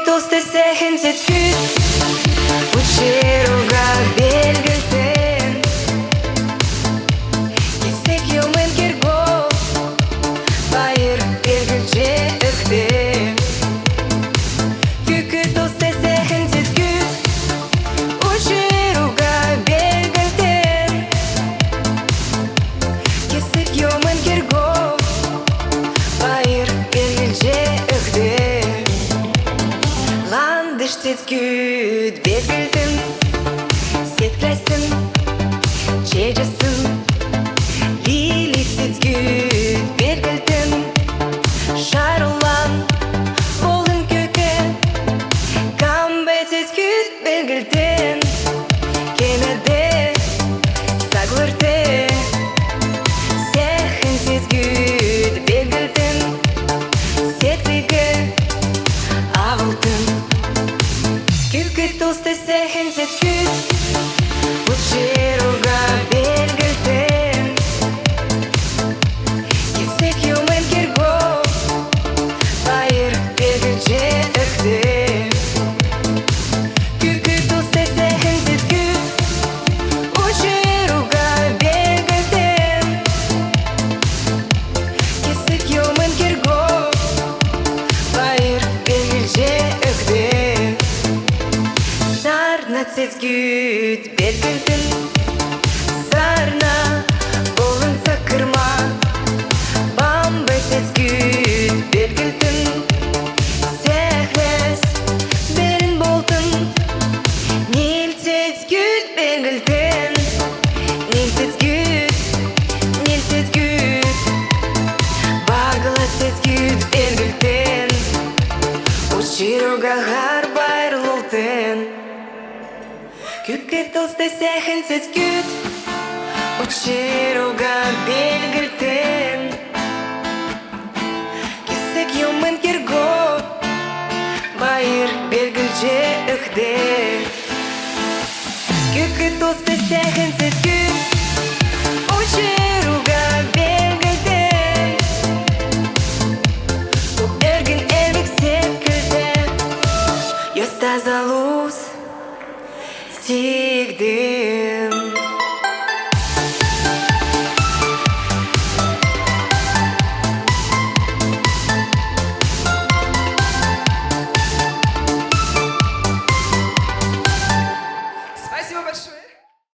Тосты сехен сеткүт Учеруга белгілтін Кесек йомен керго Байыр белгілже үхті Күкі тосты сехен сеткүт Учеруга белгілтін Кесек йомен керго Байыр белгілже үхті Сеткүт белгілтін Сеткайсын Чежесін Лили сеткүт белгілтін Шарулан Болын көкі Камбай сеткүт белгілтін Кемеде Сагвырты Сехін сеткүт белгілтін Сеткігі Авылтын Тосты сехен сеткүт Учеруга белгілтін Кесек йомен керго Байыр белгілже үхті Күкі тосты сехен сеткүт Учеруга белгілтін Кесек йомен керго Байыр белгілже үхті Сарна сеткүт белгілтін Сарна болын сақырма Бамбай сеткүт белгілтін Сехлес берін болтын Нил сеткүт белгілтін Нил сеткүт Бағыла сеткүт белгілтін Учеруга ғар байырлылтын Күкі тосты сехен сеткүт Учеруга белгілтін Кесек йомен керго Байыр белгілже үхті Күкі тосты сехен сеткүт